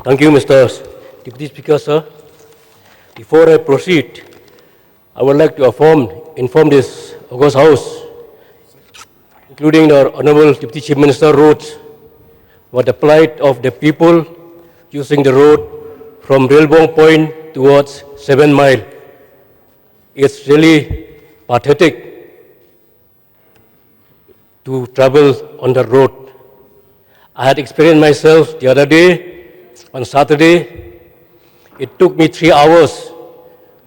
Thank you, Mr. Deputy Speaker, sir. Before I proceed, I would like to inform this August House, including the Honorable Deputy Chief Minister, wrote what the plight of the people using the road from Railbong Point towards 7 Mile. It's really pathetic to travel on the road. I had experienced myself the other day, on Saturday. It took me 3 hours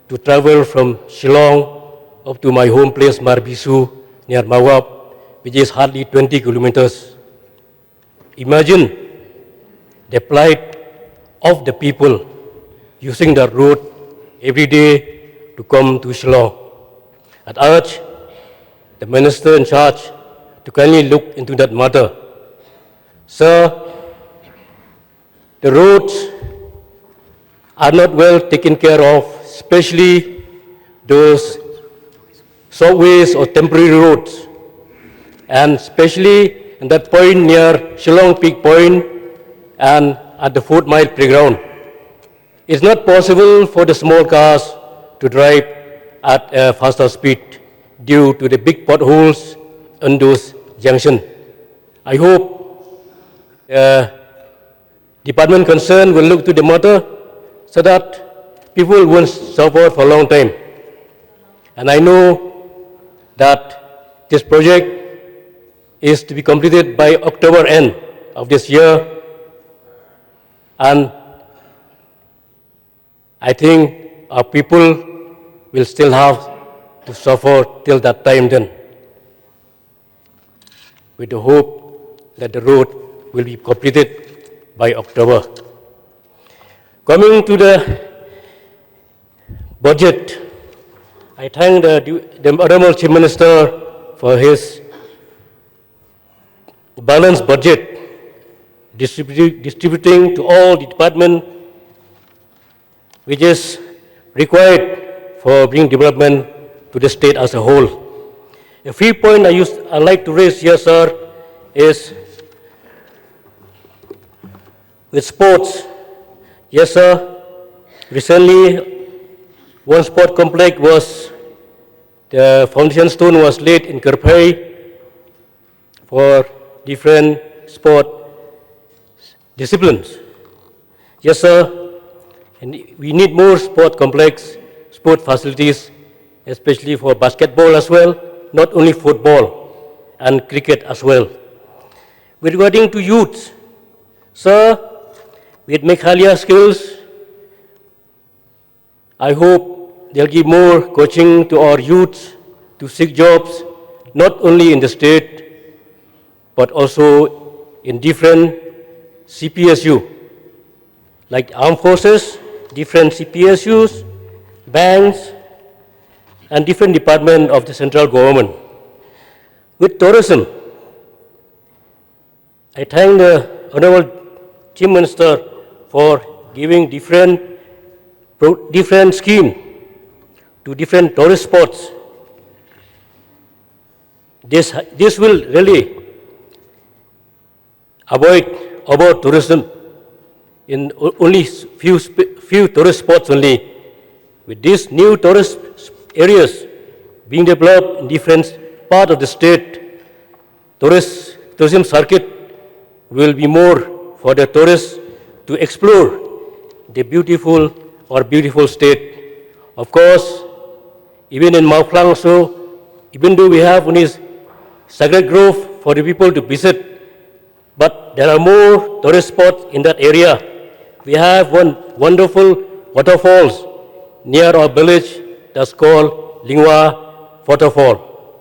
to travel from Shillong up to my home place, Marbisu, near Mawab, which is hardly 20 kilometers. Imagine the plight of the people using the road every day to come to Shillong. I'd urge the minister in charge to kindly look into that matter. Sir, the roads are not well taken care of, especially those subways or temporary roads, and especially in that point near Shillong Peak Point and at the 4 Mile Playground. It's not possible for the small cars to drive at a faster speed due to the big potholes on those junctions. I hope department concerned will look to the matter so that people won't suffer for a long time. And I know that this project is to be completed by October end of this year, and I think our people will still have to suffer till that time then, with the hope that the road will be completed by October. Coming to the budget, I thank the Honorable Chief Minister for his balanced budget, distributing to all the departments which is required for bringing development to the state as a whole. A few points I'd like to raise here, sir, is with sports. Yes, sir. Recently, one sport complex the foundation stone was laid in Kerpai for different sport disciplines. Yes, sir. And we need more sport complex, sport facilities, especially for basketball as well, not only football and cricket as well. With regarding to youth, sir, with Meghalaya skills, I hope they'll give more coaching to our youths to seek jobs, not only in the state, but also in different CPSU, like armed forces, different CPSUs, banks, and different departments of the central government. With tourism, I thank the Honorable Chief Minister for giving different schemes to different tourist spots. This will really avoid over tourism in only few tourist spots only. With these new tourist areas being developed in different parts of the state, tourism circuit will be more for the tourists to explore the beautiful state. Of course, even in Mauplang, so even though we have only Sacred Grove for the people to visit, but there are more tourist spots in that area. We have one wonderful waterfalls near our village that's called Lingwa Waterfall.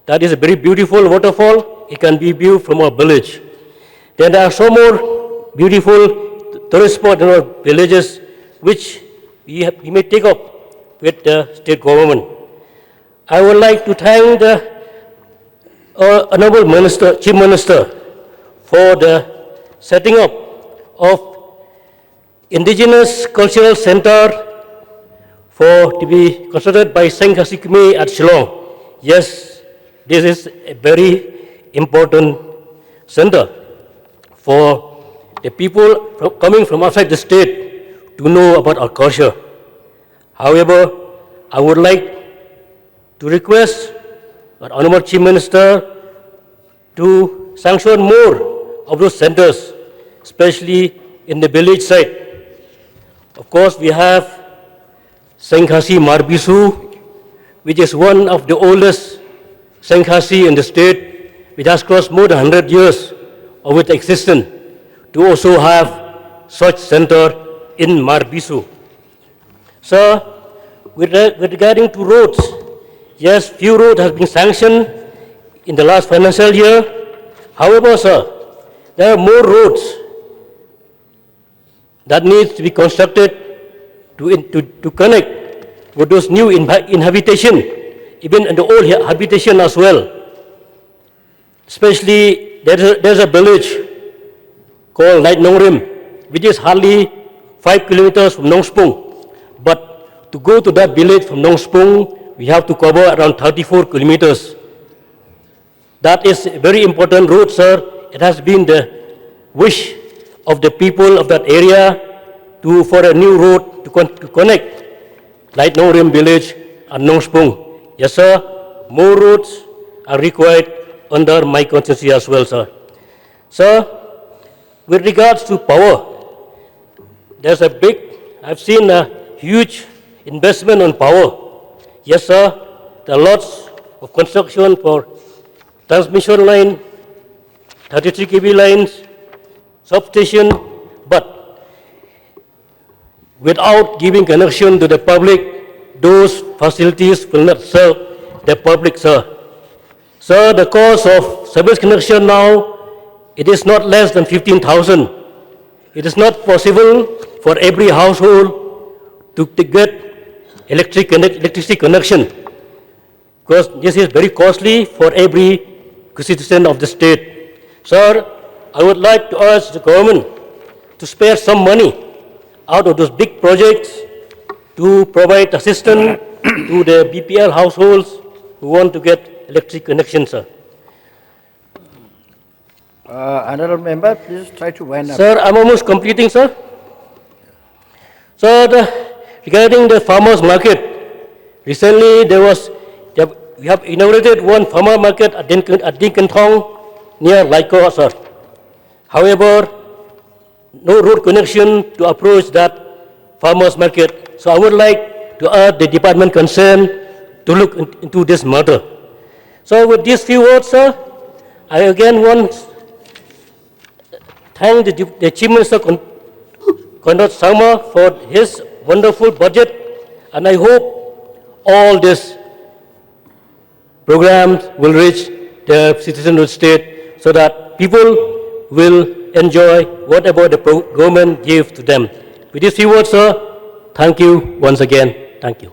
That is a very beautiful waterfall. It can be viewed from our village. Then there are some more beautiful tourist spots in our villages which we may take up with the state government. I would like to thank the Honorable Chief Minister for the setting up of Indigenous Cultural Center to be constructed by Saint Kasikme at Shillong. Yes, this is a very important center for the people coming from outside the state to know about our culture. However, I would like to request our Honorable Chief Minister to sanction more of those centers, especially in the village side. Of course, we have Sengkasi Marbisu, which is one of the oldest Sengkasi in the state, which has crossed more than 100 years of its existence, to also have such center in Marbisu. Sir, with regarding to roads, yes, few roads have been sanctioned in the last financial year. However, sir, there are more roads that needs to be constructed to connect with those new inhabitation, even in the old habitation as well. Especially, there's a village called Light Nongrim, which is hardly 5 kilometers from Nong Spung. But to go to that village from Nong Spung, we have to cover around 34 kilometers. That is a very important road, sir. It has been the wish of the people of that area for a new road to connect Light Nongrim village and Nong Spung. Yes, sir. More roads are required under my constituency as well, sir. Sir, with regards to power, I've seen a huge investment on power. Yes, sir, there are lots of construction for transmission line, 33 kV lines, substation, but without giving connection to the public, those facilities will not serve the public, sir. Sir, the cost of service connection now, it is not less than 15,000. It is not possible for every household to get electricity connection, because this is very costly for every citizen of the state. Sir, I would like to urge the government to spare some money out of those big projects to provide assistance to the BPL households who want to get electric connection, sir. Honorable member, please try to wind up. Sir, I'm almost completing, sir. Sir, regarding the farmers market, recently we have inaugurated one farmer market at Dinkantong near Laiko, sir. However, no road connection to approach that farmers market. So I would like to urge the department concerned to look into this matter. So with these few words, sir, I again want to thank the Chief Minister Conrad Sangma for his wonderful budget, and I hope all these programs will reach the citizens of the state so that people will enjoy whatever the government gives to them. With these few words, sir, thank you once again. Thank you.